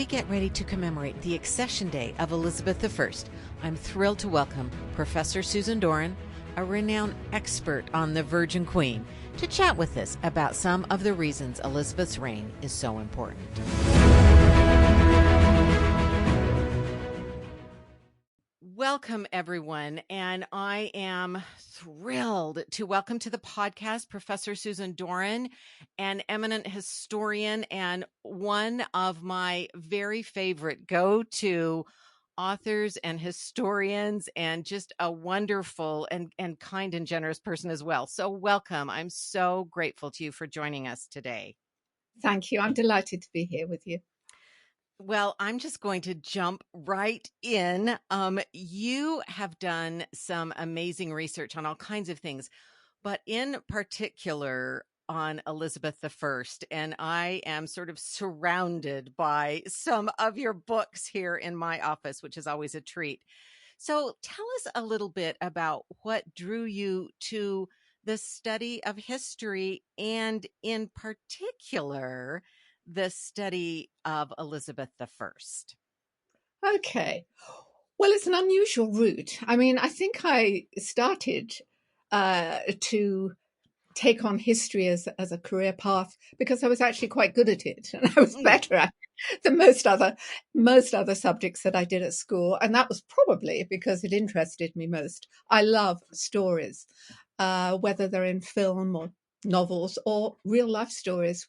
get ready to commemorate the accession day of Elizabeth I, I'm thrilled to welcome Professor Susan Doran, a renowned expert on the Virgin Queen, to chat with us about some of the reasons Elizabeth's reign is so important. Welcome, everyone, and I am thrilled to welcome to the podcast Professor Susan Doran, an eminent historian and one of my very favorite go-to authors and historians, and just a wonderful and kind and generous person as well. So welcome. I'm so grateful to you for joining us today. Thank you. I'm delighted to be here with you. Well, I'm just going to jump right in. You have done some amazing research on all kinds of things, but in particular on Elizabeth I. And I am sort of surrounded by some of your books here in my office, which is always a treat. So tell us a little bit about what drew you to the study of history, and in particular, the study of Elizabeth I. Okay. Well, it's an unusual route. I mean, I think I started to take on history as a career path because I was actually quite good at it, and I was better at it than most other subjects that I did at school, and that was probably because it interested me most. I love stories, whether they're in film or novels or real life stories,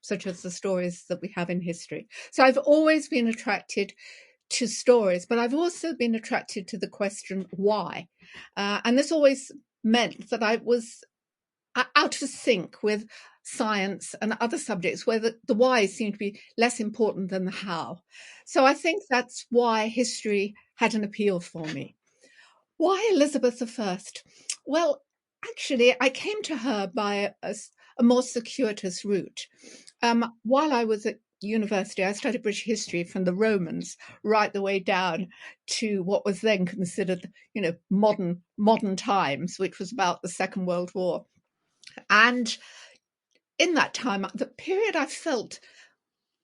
such as the stories that we have in history. So I've always been attracted to stories, but I've also been attracted to the question why. And this always meant that I was out of sync with science and other subjects where the why seemed to be less important than the how. So I think that's why history had an appeal for me. Why Elizabeth I? Well, actually, I came to her by a more circuitous route. While I was at university, I studied British history from the Romans right the way down to what was then considered, modern times, which was about the Second World War. And in that time, the period I felt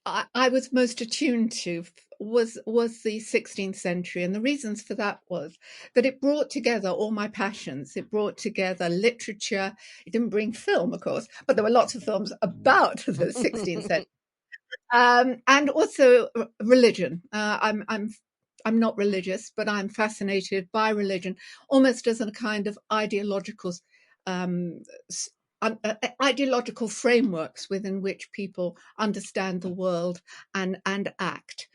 I was most attuned to was the 16th century. And the reasons for that was that it brought together all my passions. It brought together literature. It didn't bring film, of course, but there were lots of films about the 16th century. And also religion. I'm not religious, but I'm fascinated by religion, almost as a kind of ideological frameworks within which people understand the world and act.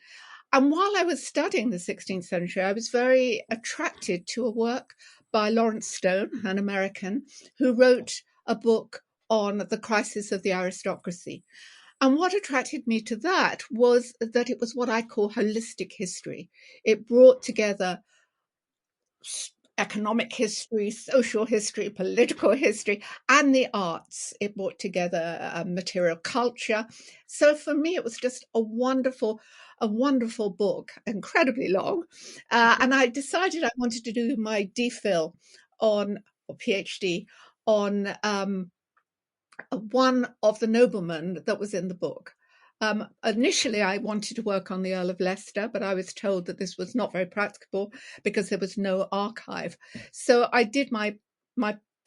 And while I was studying the 16th century, I was very attracted to a work by Lawrence Stone, an American, who wrote a book on the crisis of the aristocracy. And what attracted me to that was that it was what I call holistic history. It brought together economic history, social history, political history, and the arts. It brought together material culture. So for me, it was just a wonderful book, incredibly long. And I decided I wanted to do my DPhil or PhD on one of the noblemen that was in the book. Initially, I wanted to work on the Earl of Leicester, but I was told that this was not very practicable because there was no archive. So I did my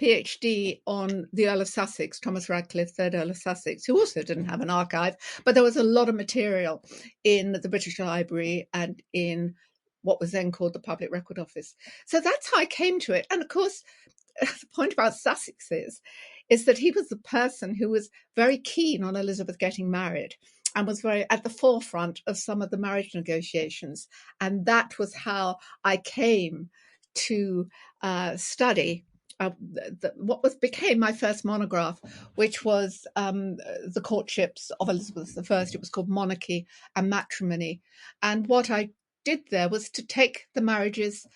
PhD on the Earl of Sussex, Thomas Radcliffe, 3rd Earl of Sussex, who also didn't have an archive, but there was a lot of material in the British Library and in what was then called the Public Record Office. So that's how I came to it. And of course, the point about Sussex is that he was the person who was very keen on Elizabeth getting married and was very at the forefront of some of the marriage negotiations. And that was how I came to study what became my first monograph, which was the Courtships of Elizabeth I. It was called Monarchy and Matrimony. And what I did there was to take the marriages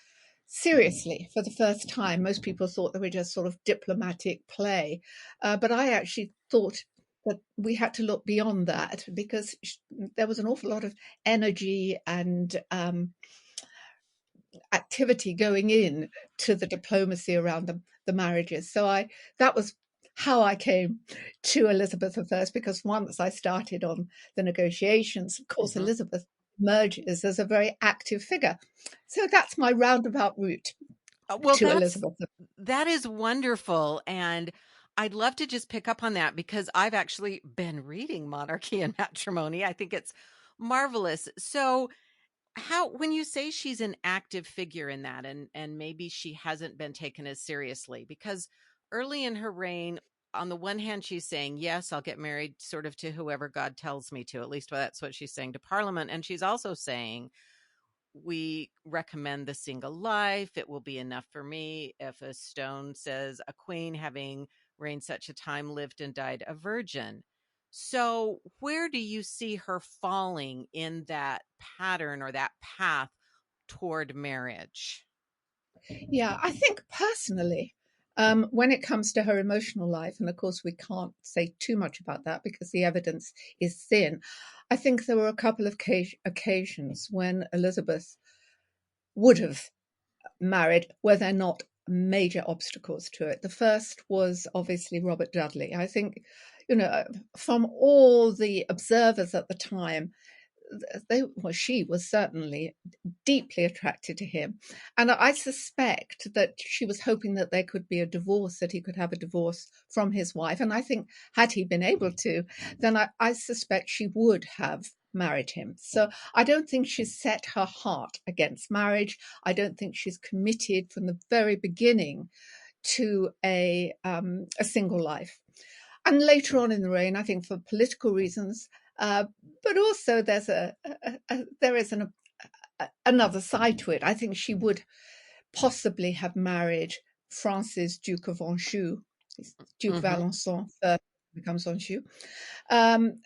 seriously for the first time. Most people thought they were just sort of diplomatic play, but I actually thought that we had to look beyond that because there was an awful lot of energy and activity going in to the diplomacy around the marriages. So that was how I came to Elizabeth I, because once I started on the negotiations, of course, Mhm. Elizabeth emerges as a very active figure. So that's my roundabout route Well, to Elizabeth. that is wonderful, and I'd love to just pick up on that because I've actually been reading Monarchy and Matrimony. I think it's marvelous. So, how when you say she's an active figure in that and maybe she hasn't been taken as seriously because early in her reign, on the one hand she's saying, yes, I'll get married sort of to whoever God tells me to. At least that's what she's saying to Parliament, and she's also saying, we recommend the single life. It will be enough for me if a stone says a queen having reigned such a time lived and died a virgin. So, where do you see her falling in that pattern or that path toward marriage? Yeah, I think personally, when it comes to her emotional life, and of course we can't say too much about that because the evidence is thin, I think there were a couple of occasions when Elizabeth would have married were there not major obstacles to it. The first was obviously Robert Dudley. I think, from all the observers at the time, she was certainly deeply attracted to him. And I suspect that she was hoping that there could be a divorce, that he could have a divorce from his wife. And I think had he been able to, then I suspect she would have married him. So I don't think she's set her heart against marriage. I don't think she's committed from the very beginning to a single life. And later on in the reign, I think for political reasons, uh, but also there is another side to it. I think she would possibly have married Francis, Duke of Anjou, Duke of Hmm. Alençon first becomes Anjou. Um,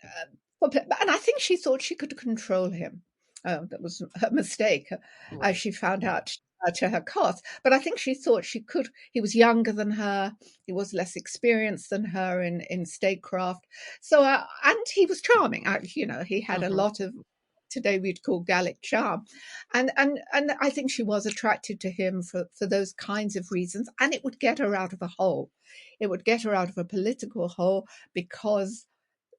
and I think she thought she could control him. Oh, that was a mistake, as Right. she found out to her cost. But I think she thought she could. He was younger than her. He was less experienced than her in statecraft. So, and he was charming. He had a Hmm. lot of today we'd call Gallic charm, and I think she was attracted to him for those kinds of reasons. And it would get her out of a hole. It would get her out of a political hole because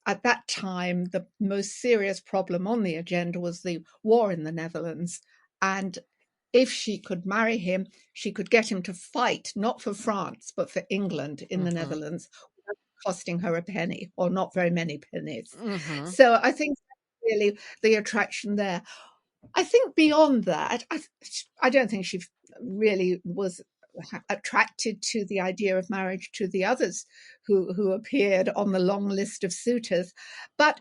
at that time, the most serious problem on the agenda was the war in the Netherlands. And if she could marry him, she could get him to fight, not for France, but for England in the Hmm. Netherlands, without costing her a penny or not very many pennies. Hmm. So I think that's really the attraction there. I think beyond that, I don't think she really was attracted to the idea of marriage to the others who appeared on the long list of suitors. But,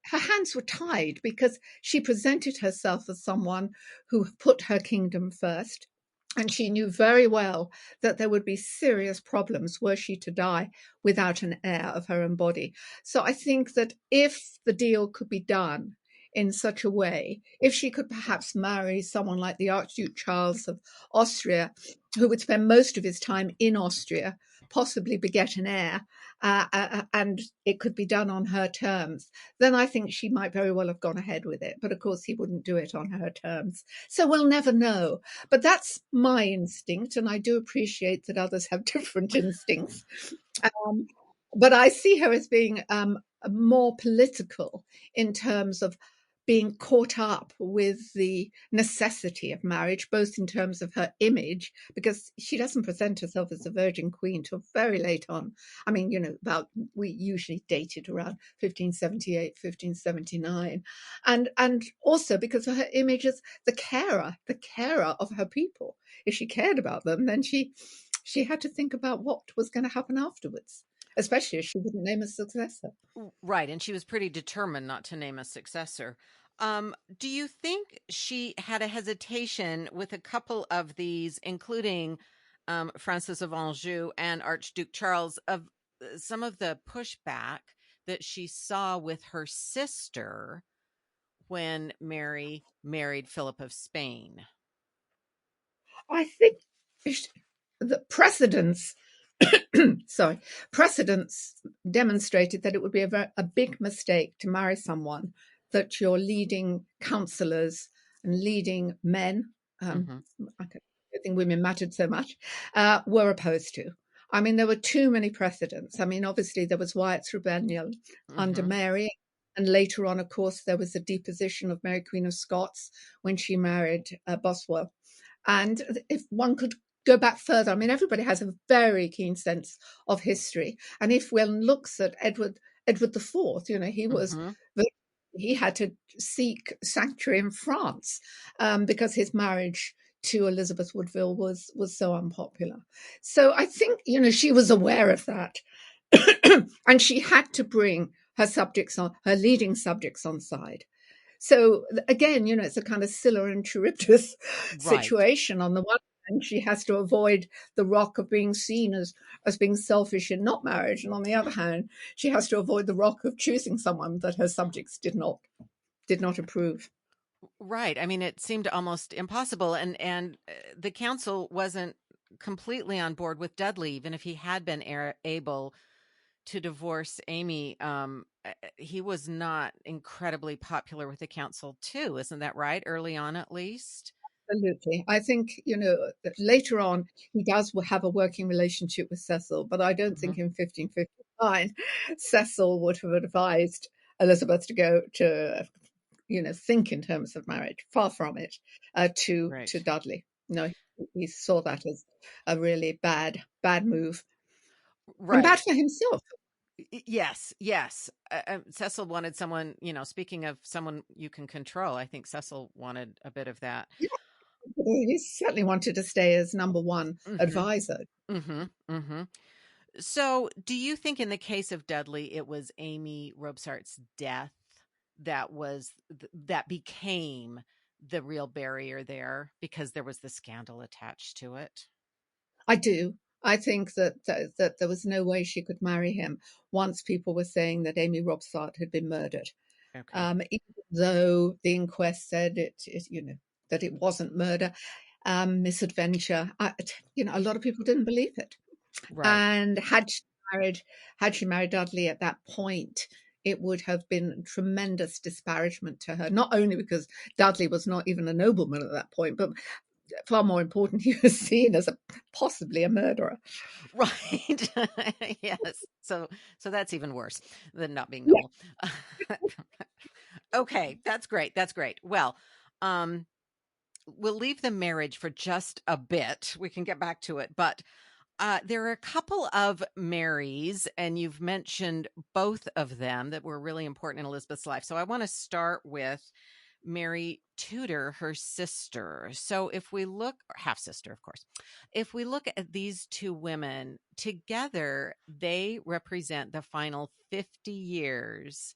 her hands were tied because she presented herself as someone who put her kingdom first. And she knew very well that there would be serious problems were she to die without an heir of her own body. So I think that if the deal could be done in such a way, if she could perhaps marry someone like the Archduke Charles of Austria, who would spend most of his time in Austria, possibly beget an heir, and it could be done on her terms, then I think she might very well have gone ahead with it. But of course, he wouldn't do it on her terms. So we'll never know. But that's my instinct, and I do appreciate that others have different instincts. Um, but I see her as being more political in terms of being caught up with the necessity of marriage, both in terms of her image, because she doesn't present herself as a virgin queen till very late on. I mean, we usually dated around 1578, 1579, and also because of her image as the carer of her people. If she cared about them, then she had to think about what was going to happen afterwards, especially if she wouldn't name a successor. Right, and she was pretty determined not to name a successor. Do you think she had a hesitation with a couple of these, including Francis of Anjou and Archduke Charles, of some of the pushback that she saw with her sister when Mary married Philip of Spain? I think the precedents, sorry, precedents demonstrated that it would be a big mistake to marry someone that your leading counselors and leading men, Hmm. I don't think women mattered so much, were opposed to. I mean, there were too many precedents. I mean, obviously, there was Wyatt's rebellion under Mm-hmm. Mary. And later on, of course, there was the deposition of Mary, Queen of Scots, when she married Boswell. And if one could go back further, I mean, everybody has a very keen sense of history. And if one looks at Edward IV, Mm-hmm. he had to seek sanctuary in France because his marriage to Elizabeth Woodville was so unpopular. So I think she was aware of that, and she had to bring her leading subjects on side. So again, it's a kind of Scylla and Charybdis Right. situation. On the one hand, she has to avoid the rock of being seen as being selfish in not marriage, and on the other hand, she has to avoid the rock of choosing someone that her subjects did not approve. Right. I mean, it seemed almost impossible, and the council wasn't completely on board with Dudley, even if he had been able to divorce Amy. He was not incredibly popular with the council, too. Isn't that right? Early on, at least. Absolutely. I think, that later on he does have a working relationship with Cecil, but I don't Hmm. think in 1559 Cecil would have advised Elizabeth to go to, think in terms of marriage. Far from it, to Right. Dudley. No, he saw that as a really bad move and bad Right. for himself. Yes. Yes. Cecil wanted someone, speaking of someone you can control, I think Cecil wanted a bit of that. Yeah, he certainly wanted to stay as number one Hmm. advisor. Hmm. Hmm. So, do you think in the case of Dudley, it was Amy Robsart's death that became the real barrier there because there was the scandal attached to it? I do. I think that there was no way she could marry him once people were saying that Amy Robsart had been murdered. Okay. Even though the inquest said that it wasn't murder, misadventure. A lot of people didn't believe it. Right. And had she married Dudley at that point, it would have been tremendous disparagement to her. Not only because Dudley was not even a nobleman at that point, but far more important, he was seen as possibly a murderer. Right. Yes. So that's even worse than not being Yeah. noble. Okay, that's great. That's great. Well, um we'll leave the marriage for just a bit. We can get back to it, but there are a couple of Marys, and you've mentioned both of them that were really important in Elizabeth's life. So I want to start with Mary Tudor, her sister. So if we look, half sister, of course, if we look at these two women together, they represent the final 50 years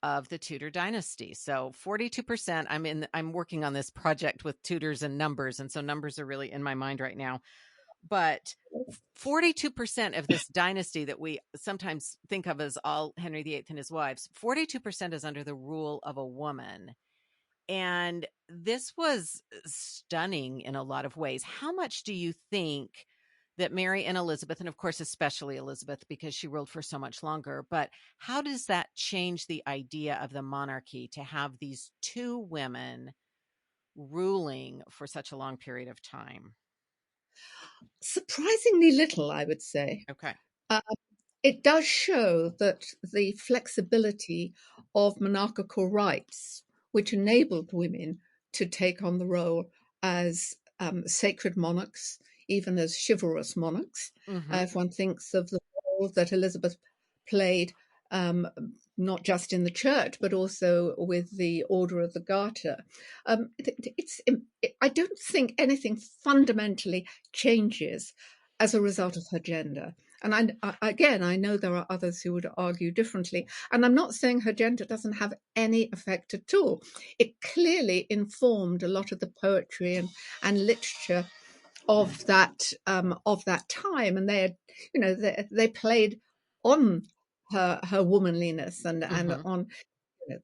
of the Tudor dynasty. So 42%. I'm working on this project with Tudors and numbers, and so numbers are really in my mind right now. But 42% of this dynasty that we sometimes think of as all Henry VIII and his wives, 42% is under the rule of a woman. And this was stunning in a lot of ways. How much do you think that Mary and Elizabeth, and of course, especially Elizabeth, because she ruled for so much longer, but how does that change the idea of the monarchy to have these two women ruling for such a long period of time? Surprisingly little, I would say. Okay. Uh, it does show that the flexibility of monarchical rights, which enabled women to take on the role as sacred monarchs, even as chivalrous monarchs. Hmm. If one thinks of the role that Elizabeth played, um, not just in the church, but also with the Order of the Garter, I don't think anything fundamentally changes as a result of her gender. And again, I know there are others who would argue differently. And I'm not saying her gender doesn't have any effect at all. It clearly informed a lot of the poetry and literature of that time, and they played on her womanliness and Hmm. on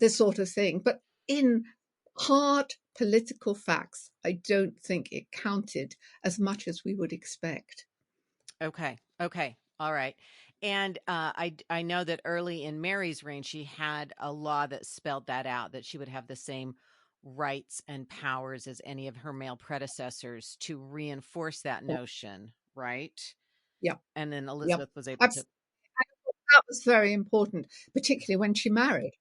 this sort of thing. But in hard political facts, I don't think it counted as much as we would expect. Okay. Okay. All right. And I know that early in Mary's reign, she had a law that spelled that out, that she would have the same rights and powers as any of her male predecessors to reinforce that notion, right? Yeah. and then Yeah. Elizabeth was able to. Absolutely. That was very important, particularly when she married.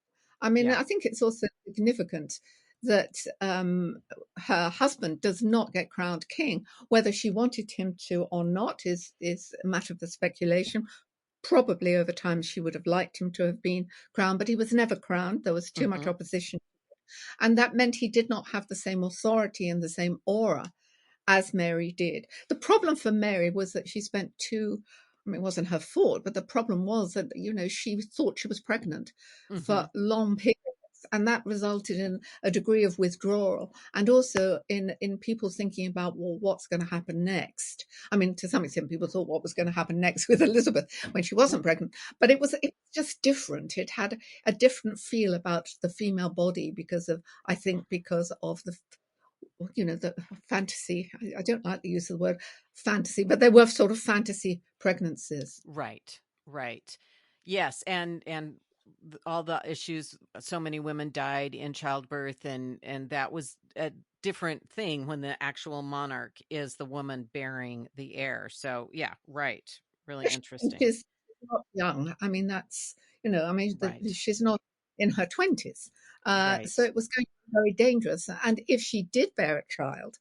I mean, Yeah. I think it's also significant that her husband does not get crowned king. Whether she wanted him to or not is a matter for speculation. Probably over time she would have liked him to have been crowned, but he was never crowned. There was too much Hmm. opposition. And that meant he did not have the same authority and the same aura as Mary did. The problem for Mary was that she spent I mean, it wasn't her fault, but the problem was that, she thought she was pregnant Hmm. for long periods. And that resulted in a degree of withdrawal and also in people thinking about, well, what's going to happen next? I mean, to some extent, people thought what was going to happen next with Elizabeth when she wasn't pregnant, but it was just different. It had a different feel about the female body I think, because of the fantasy. I don't like the use of the word fantasy, but they were sort of fantasy pregnancies. Right. Right. Yes, and all the issues. So many women died in childbirth, and that was a different thing when the actual monarch is the woman bearing the heir. So yeah, right. Really interesting. She's not young. I mean, Right. she's not in her 20s. So Right. it was going to be very dangerous. And if she did bear a child,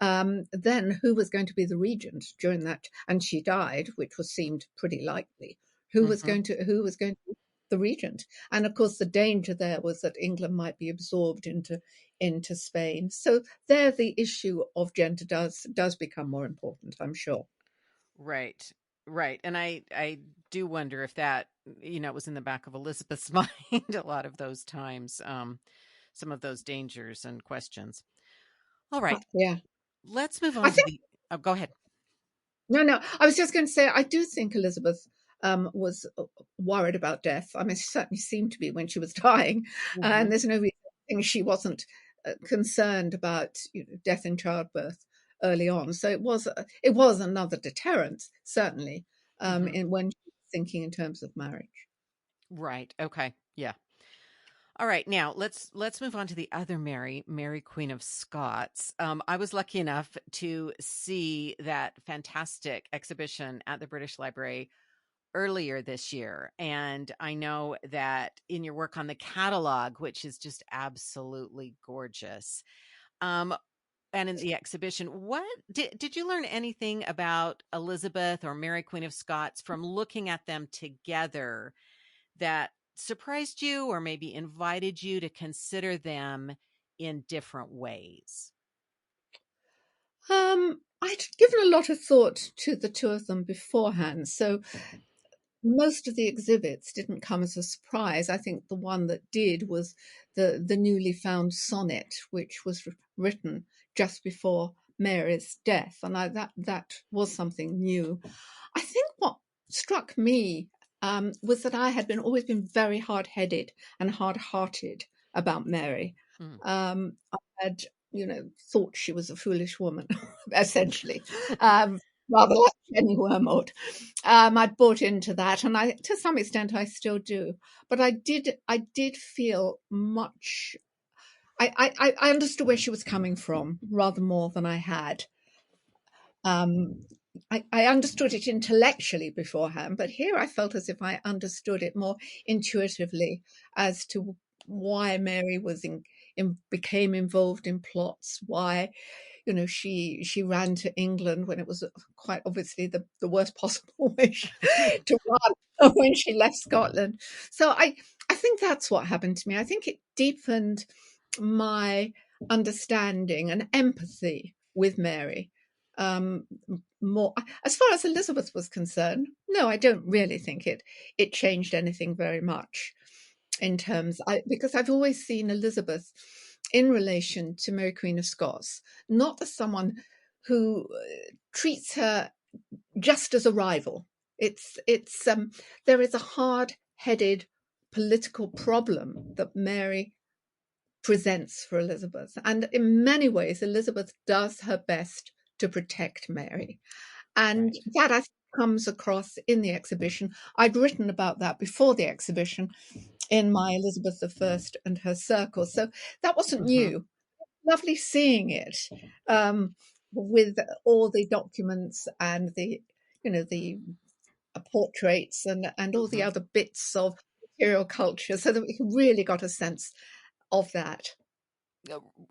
then who was going to be the regent during that? And she died, which was seemed pretty likely. Hmm. Who was going to be the regent? And of course, the danger there was that England might be absorbed into Spain. So there, the issue of gender does become more important, I'm sure. Right. Right. And I do wonder if that, was in the back of Elizabeth's mind a lot of those times, some of those dangers and questions. All right. Yeah, Let's move I on to think. the oh, go ahead. No, no. I was just going to say, I do think Elizabeth was worried about death. I mean, she certainly seemed to be when she was dying, and Mhm. there's no reason to think she wasn't concerned about death in childbirth early on. So it was another deterrent, certainly, Mhm. in when she was thinking in terms of marriage. Right. Okay. Yeah. All right. Now let's move on to the other Mary, Mary Queen of Scots. I was lucky enough to see that fantastic exhibition at the British Library earlier this year, and I know that in your work on the catalog, which is just absolutely gorgeous, um, and in the exhibition, what did you learn anything about Elizabeth or Mary Queen of Scots from looking at them together that surprised you or maybe invited you to consider them in different ways? I'd given a lot of thought to the two of them beforehand, so most of the exhibits didn't come as a surprise. I think the one that did was the newly found sonnet, which was written just before Mary's death, and that was something new. I think what struck me was that I had been always been very hard headed and hard hearted about Mary. Mm. I had, thought she was a foolish woman, essentially, rather like Jenny Wormald. I'd bought into that, and to some extent, I still do. But I did feel much. I understood where she was coming from rather more than I had. Um, I understood it intellectually beforehand, but here I felt as if I understood it more intuitively as to why Mary became involved in plots, why she ran to England when it was quite obviously the worst possible way to run when she left Scotland. So I think that's what happened to me. I think it deepened my understanding and empathy with Mary. Um, More as far as Elizabeth was concerned, no, I don't really think it changed anything very much in terms because I've always seen Elizabeth in relation to Mary Queen of Scots, not as someone who treats her just as a rival. It's there is a hard-headed political problem that Mary presents for Elizabeth, and in many ways, Elizabeth does her best to protect Mary, and Right. that I think comes across in the exhibition. I'd written about that before the exhibition in my Elizabeth I and her circle. So that wasn't Mhm. new. Lovely seeing it with all the documents and the the portraits and all the Mhm. other bits of material culture, so that we really got a sense of that.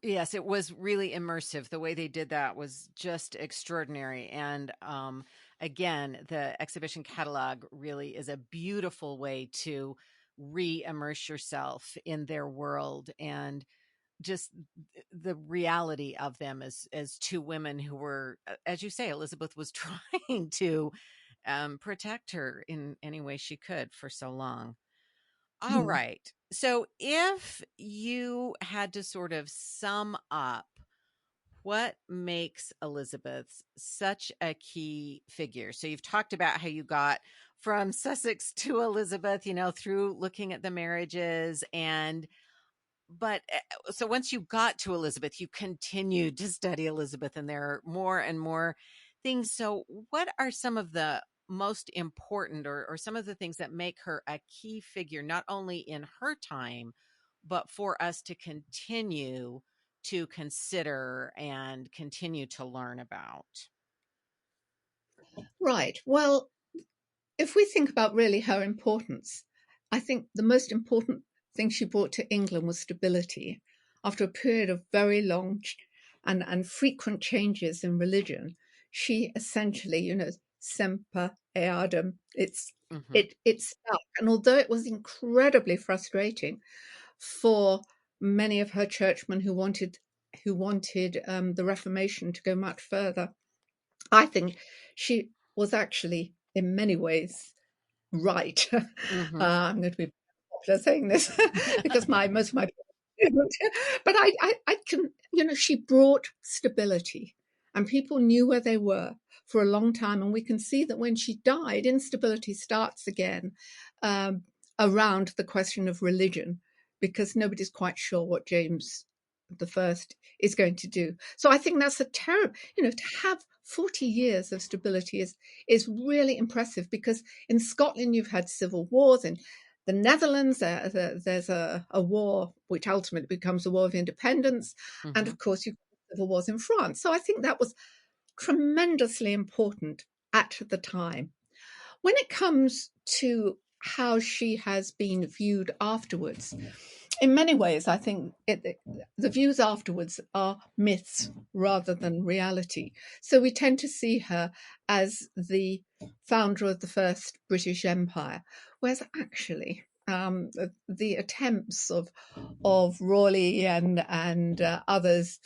Yes, it was really immersive. The way they did that was just extraordinary. And again, the exhibition catalog really is a beautiful way to re-immerse yourself in their world and just the reality of them as two women who were, as you say, Elizabeth was trying to protect her in any way she could for so long. All Hmm. right. So if you had to sort of sum up what makes Elizabeth such a key figure. So you've talked about how you got from Sussex to Elizabeth, through looking at the marriages and but so once you got to Elizabeth, you continued to study Elizabeth, and there are more and more things. So, what are some of the most important, or some of the things that make her a key figure, not only in her time, but for us to continue to consider and continue to learn about? Right. Well, if we think about really her importance, I think the most important thing she brought to England was stability. After a period of very long and frequent changes in religion, she essentially, semper eadem. Hmm. It stuck, and although it was incredibly frustrating for many of her churchmen who wanted the Reformation to go much further, I think she was actually in many ways right. Hmm. I'm going to be popular saying this because my most of my don't. But I can, she brought stability, and people knew where they were for a long time. And we can see that when she died, instability starts again um, around the question of religion, because nobody's quite sure what James the First is going to do. So I think that's a terrible, to have 40 years of stability is really impressive, because in Scotland you've had civil wars, in the Netherlands there's a war which ultimately becomes a war of independence, and Hmm. of course you've got civil wars in France. So I think that was tremendously important at the time. When it comes to how she has been viewed afterwards, in many ways, I think the views afterwards are myths rather than reality. So we tend to see her as the founder of the first British Empire, whereas actually the attempts of Raleigh and others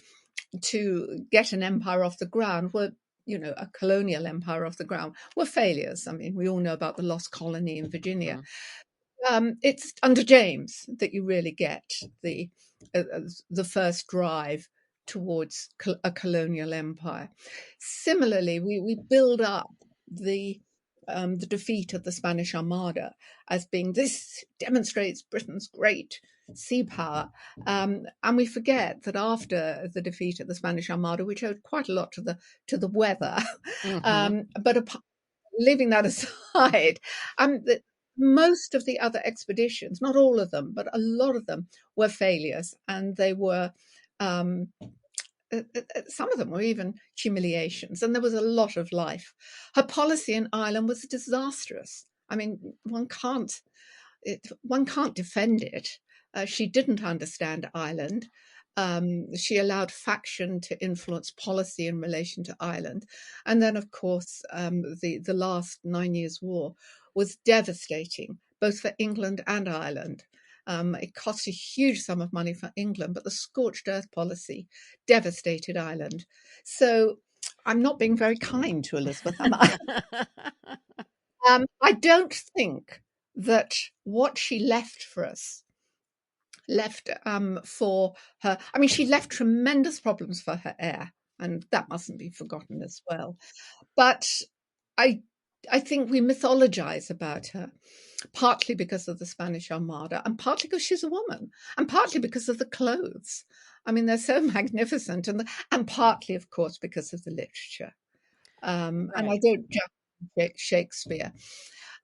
to get an empire off the ground were, a colonial empire off the ground, were failures. I mean, we all know about the lost colony in Virginia. Hmm. It's under James that you really get the first drive towards a colonial empire. Similarly, we build up the defeat of the Spanish Armada as being, this demonstrates Britain's great sea power, and we forget that after the defeat of the Spanish Armada, which owed quite a lot to the weather, Hmm. but leaving that aside, the, most of the other expeditions, not all of them, but a lot of them, were failures, and they were. Um, some of them were even humiliations, and there was a lot of life. Her policy in Ireland was disastrous. I mean, one can't defend it. She didn't understand Ireland. She allowed faction to influence policy in relation to Ireland, and then, of course, the last 9 Years' War was devastating, both for England and Ireland. It cost a huge sum of money for England, but the scorched earth policy devastated Ireland. So I'm not being very kind to Elizabeth, am I? I don't think that what she left for us left for her. I mean, she left tremendous problems for her heir, and that mustn't be forgotten as well. But I, I think we mythologize about her, partly because of the Spanish Armada, and partly because she's a woman, and partly because of the clothes. I mean, they're so magnificent, and partly, of course, because of the literature. And I Right. don't just Shakespeare.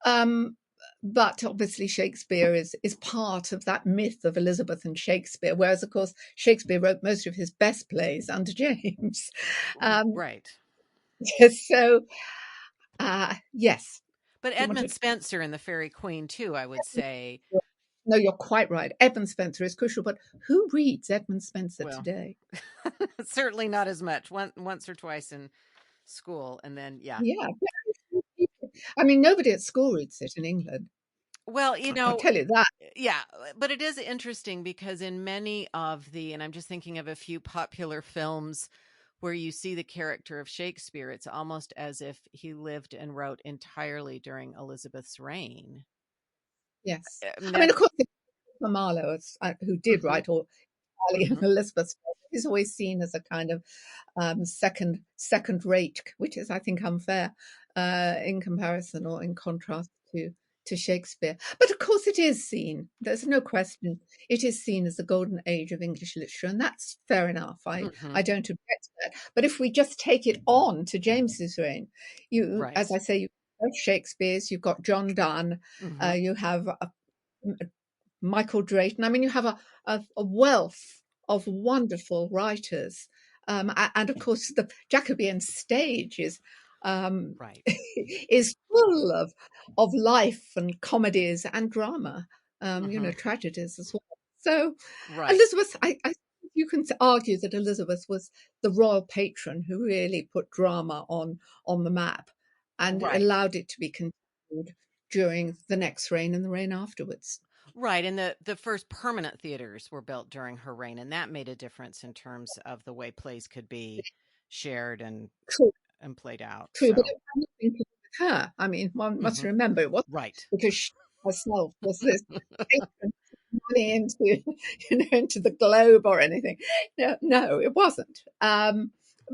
Um, but obviously Shakespeare is part of that myth of Elizabeth and Shakespeare, whereas of course Shakespeare wrote most of his best plays under James. Um, Right. so Yes. But Do you Edmund want Spenser and the Fairy Queen too, I would say. to? No, you're quite right. Edmund Spenser is crucial, but who reads Edmund Spenser Well, today? certainly not as much. Once or twice in school, and then yeah. Yeah, very few people. I mean, nobody at school reads it in England. Well, I'll tell you that. yeah, but it is interesting because in many of the, and I'm just thinking of a few popular films where you see the character of Shakespeare, it's almost as if he lived and wrote entirely during Elizabeth's reign. Yes. I mean, I mean, of that's course, Marlowe, who did hmm write all Charlie and hmm Elizabeth, is always seen as a kind of second rate, which is, I think, unfair in comparison or in contrast to Shakespeare. But of course, it is seen. There's no question. It is seen as the golden age of English literature, and that's fair enough. I hmm don't object to that. But if we just take it on to James's reign, you, as right. I say, you've got Shakespeare's, you've got John Donne, hmm you have Michael Drayton. I mean, you have a wealth of wonderful writers. And of course, the Jacobean stage um, right. is full of life and comedies and drama, hmm tragedies as well. So, right. Elizabeth, I you can argue that Elizabeth was the royal patron who really put drama on the map and Right. allowed it to be continued during the next reign and the reign afterwards. Right, and the first permanent theaters were built during her reign, and that made a difference in terms of the way plays could be shared True, and played out. true, but So, it had nothing to do with her. I mean, one must mhm, remember it wasn't right. because she herself was this patron money into, into the globe or anything. No, no, it wasn't.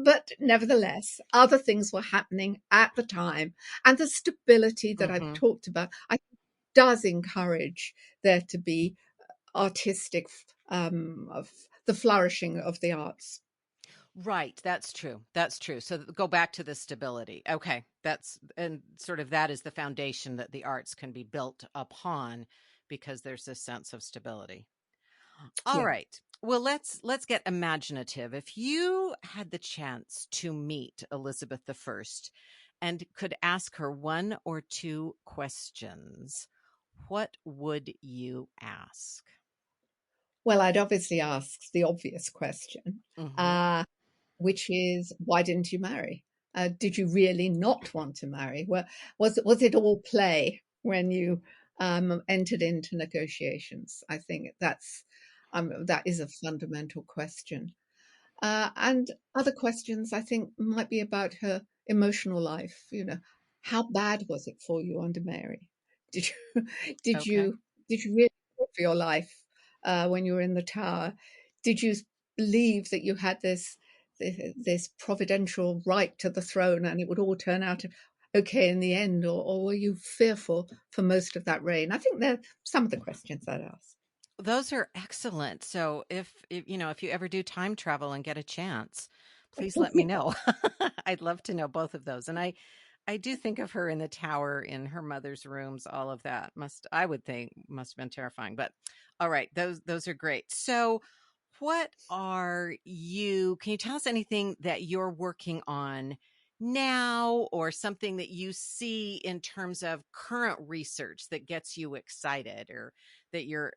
But nevertheless, other things were happening at the time, and the stability that I've hmm talked about, I think, does encourage there to be artistic, of the flourishing of the arts. Right, that's true. That's true. So go back to the stability. Okay, that's and sort of that is the foundation that the arts can be built upon because there's this sense of stability. All Yeah. right. Well, let's get imaginative. If you had the chance to meet Elizabeth I and could ask her one or two questions, what would you ask? Well, I'd obviously ask the obvious question, Mhm. uh, which is, why didn't you marry? Did you really not want to marry? Was it all play when you entered into negotiations? I think that is a fundamental question. And other questions I think might be about her emotional life. How bad was it for you under Mary? Did you did Okay. you did you really fear for your life when you were in the tower? Did you believe that you had this providential right to the throne and it would all turn out okay in the end, or were you fearful for most of that reign? I think they're some of the questions I'd ask. Those are excellent. So if you ever do time travel and get a chance, please let me know. I'd love to know both of those. And I do think of her in the tower in her mother's rooms, all of that I would think must have been terrifying. But all right, those are great. So can you tell us anything that you're working on now or something that you see in terms of current research that gets you excited or that you're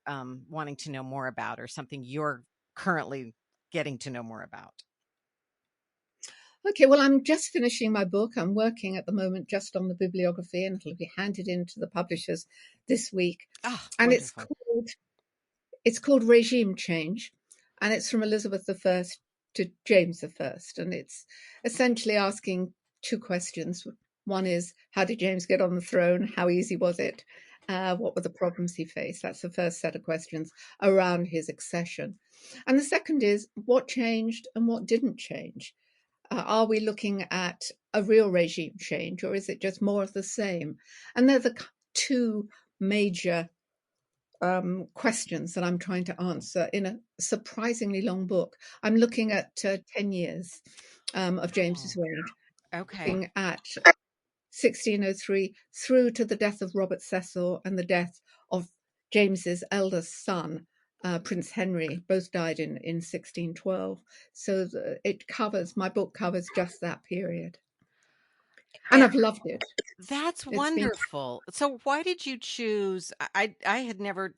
wanting to know more about or something you're currently getting to know more about? Okay, well, I'm just finishing my book. I'm working at the moment just on the bibliography, and it'll be handed in to the publishers this week. Ah, And wonderful. it's called Regime Change, and it's from Elizabeth I to James I, and it's essentially asking two questions. One is, how did James get on the throne? How easy was it? What were the problems he faced? That's the first set of questions around his accession. And the second is, what changed and what didn't change? Are we looking at a real regime change, or is it just more of the same? And they're the two major questions that I'm trying to answer in a surprisingly long book. I'm looking at 10 years of James's Oh, reign, okay. looking at 1603 through to the death of Robert Cecil and the death of James's eldest son, Prince Henry. Both died in 1612. So my book covers just that period. And I've loved it. That's It's been wonderful. So why did you choose I had never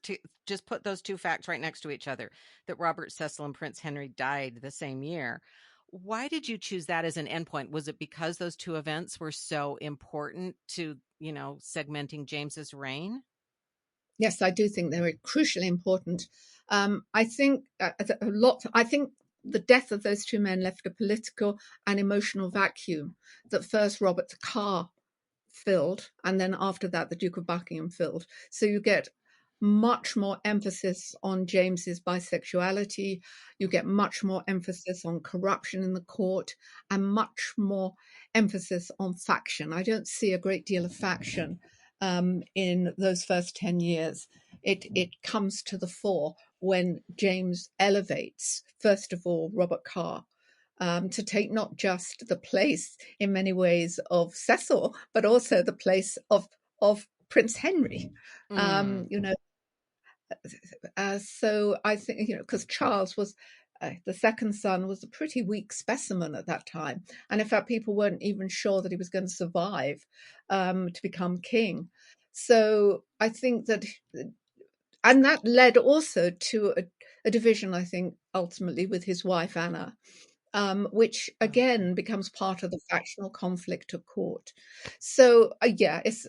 just put those two facts right next to each other, that Robert Cecil and Prince Henry died the same year. Why did you choose that as an endpoint? Was it because those two events were so important to, segmenting James's reign? Yes, I do think they're crucially important. I think a lot. I think the death of those two men left a political and emotional vacuum that first Robert the Carr filled, and then after that, the Duke of Buckingham filled. So you get much more emphasis on James's bisexuality. You get much more emphasis on corruption in the court, and much more emphasis on faction. I don't see a great deal of faction in those first 10 years. It comes to the fore when James elevates, first of all, Robert Carr to take not just the place in many ways of Cecil, but also the place of Prince Henry. Mm. You know, so I think, because Charles was the second son, was a pretty weak specimen at that time, and in fact, people weren't even sure that he was going to survive to become king. So I think that, and that led also to a division, I think, ultimately with his wife Anna, which Okay. again becomes part of the factional conflict at court. So yeah, it's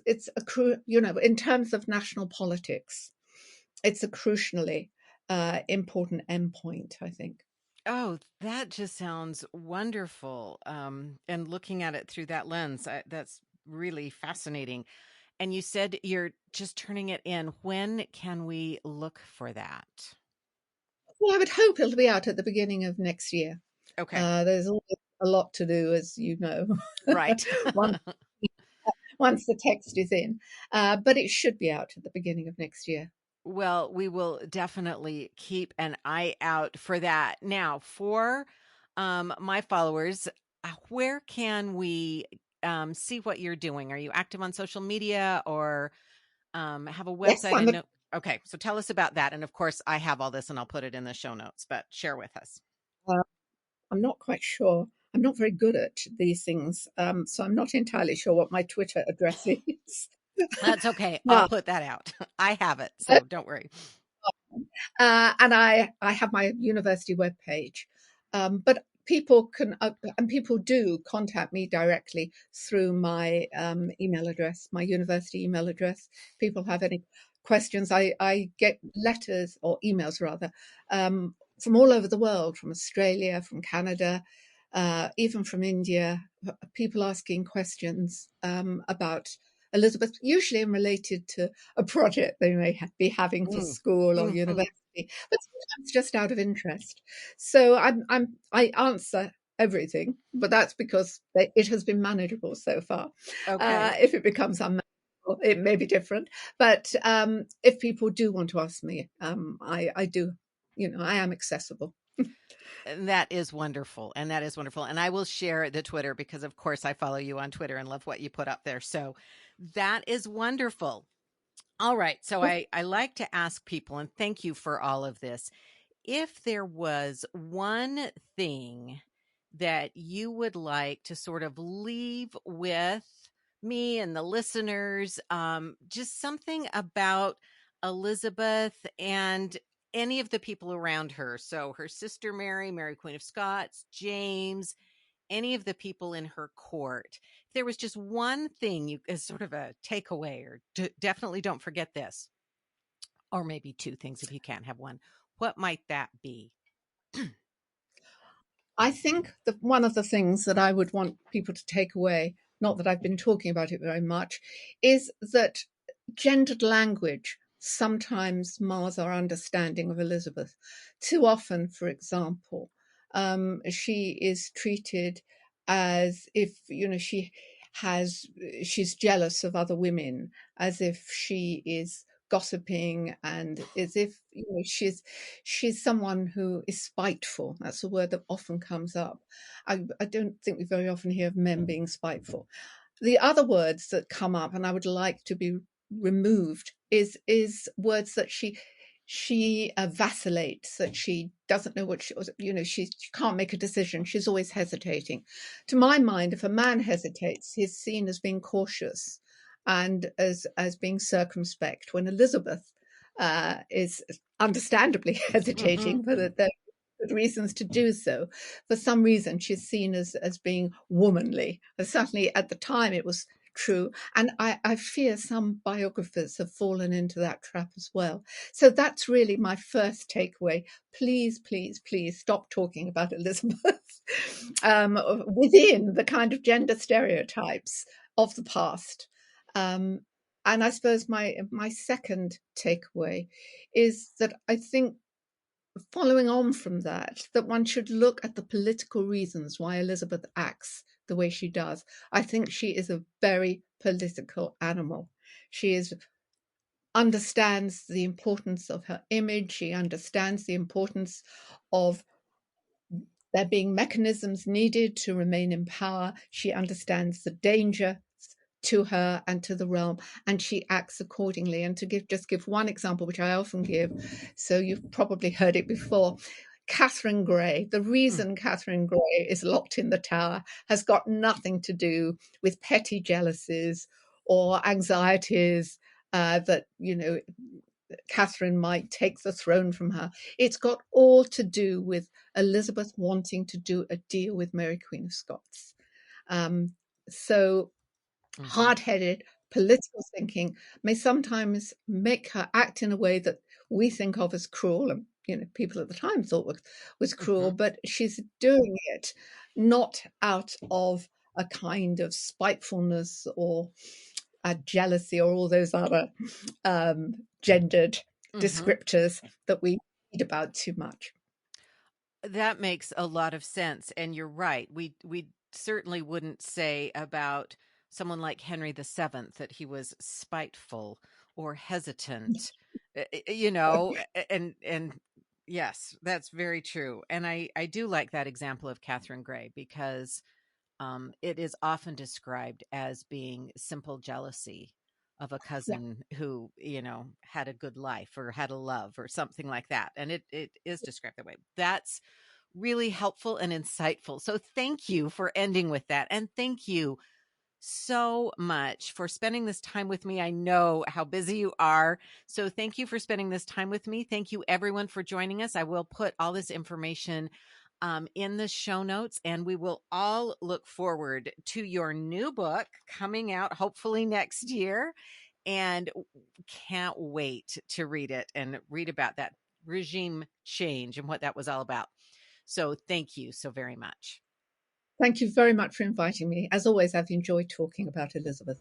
in terms of national politics, it's a crucially important endpoint, I think. Oh, that just sounds wonderful. And looking at it through that lens, that's really fascinating. And you said you're just turning it in. When can we look for that? Well, I would hope it'll be out at the beginning of next year. Okay. There's always a lot to do, as you know, Right. once once the text is in, but it should be out at the beginning of next year. Well, we will definitely keep an eye out for that. Now, for my followers, where can we see what you're doing? Are you active on social media or have a Yes, website? I know. Okay, so tell us about that. And of course, I have all this and I'll put it in the show notes, but share with us. uh, I'm not quite sure. I'm not very good at these things, so I'm not entirely sure what my Twitter address is. That's okay. I'll But put that out. I have it, so don't worry. and I have my university webpage, but people can and people do contact me directly through my email address, my university email address. People have any questions, I get letters or emails rather from all over the world, from Australia, from Canada, even from India. People asking questions about Elizabeth, usually related to a project they may be having for Mm. school or Mhm. university, but sometimes just out of interest. So I answer everything, but that's because it has been manageable so far. Okay. If it becomes unmanageable, it may be different. But if people do want to ask me, I do. I am accessible. And that is wonderful. And that is wonderful. And I will share the Twitter because, of course, I follow you on Twitter and love what you put up there. So that is wonderful. All right. So I like to ask people, and thank you for all of this. If there was one thing that you would like to sort of leave with me and the listeners, just something about Elizabeth and any of the people around her. So her sister Mary, Mary Queen of Scots, James, any of the people in her court. If there was just one thing you as sort of a takeaway, or definitely don't forget this, or maybe two things if you can't have one, what might that be? I think that one of the things that I would want people to take away, not that I've been talking about it very much, is that gendered language sometimes mars our understanding of Elizabeth. Too often, for example, she is treated as if, she's jealous of other women, as if she is gossiping, and as if she's someone who is spiteful. That's a word that often comes up. I don't think we very often hear of men being spiteful. The other words that come up, and I would like to be removed, is words that she vacillates, that she doesn't know what she can't make a decision. She's always hesitating. To my mind, if a man hesitates, he's seen as being cautious and as being circumspect, when Elizabeth is understandably hesitating for the good reasons to do so. For some reason, she's seen as being womanly. Certainly at the time it was true. And I fear some biographers have fallen into that trap as well. So that's really my first takeaway. Please, please, please stop talking about Elizabeth within the kind of gender stereotypes of the past. And I suppose my second takeaway is that I think, following on from that one should look at the political reasons why Elizabeth acts the way she does. I think she is a very political animal. She understands the importance of her image. She understands the importance of there being mechanisms needed to remain in power. She understands the danger to her and to the realm, and she acts accordingly. And to give one example, which I often give, so you've probably heard it before, Catherine Grey. The reason Catherine Grey is locked in the Tower has got nothing to do with petty jealousies or anxieties that Catherine might take the throne from her. It's got all to do with Elizabeth wanting to do a deal with Mary Queen of Scots. So hard-headed political thinking may sometimes make her act in a way that we think of as cruel, and people at the time thought was cruel, but she's doing it not out of a kind of spitefulness or a jealousy or all those other gendered descriptors that we read about too much. That makes a lot of sense, and you're right. We certainly wouldn't say about someone like Henry VII that he was spiteful or hesitant, and yes, that's very true. And I do like that example of Catherine Grey, because it is often described as being simple jealousy of a cousin who, had a good life or had a love or something like that. And it is described that way. That's really helpful and insightful. So thank you for ending with that. And thank you so much for spending this time with me. I know how busy you are. So thank you for spending this time with me. Thank you, everyone, for joining us. I will put all this information in the show notes, and we will all look forward to your new book coming out hopefully next year, and can't wait to read it and read about that regime change and what that was all about. So thank you so very much. Thank you very much for inviting me. As always, I've enjoyed talking about Elizabeth.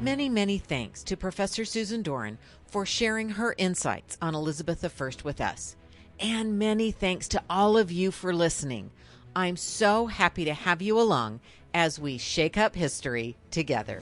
Many, many thanks to Professor Susan Doran for sharing her insights on Elizabeth I with us. And many thanks to all of you for listening. I'm so happy to have you along as we shake up history together.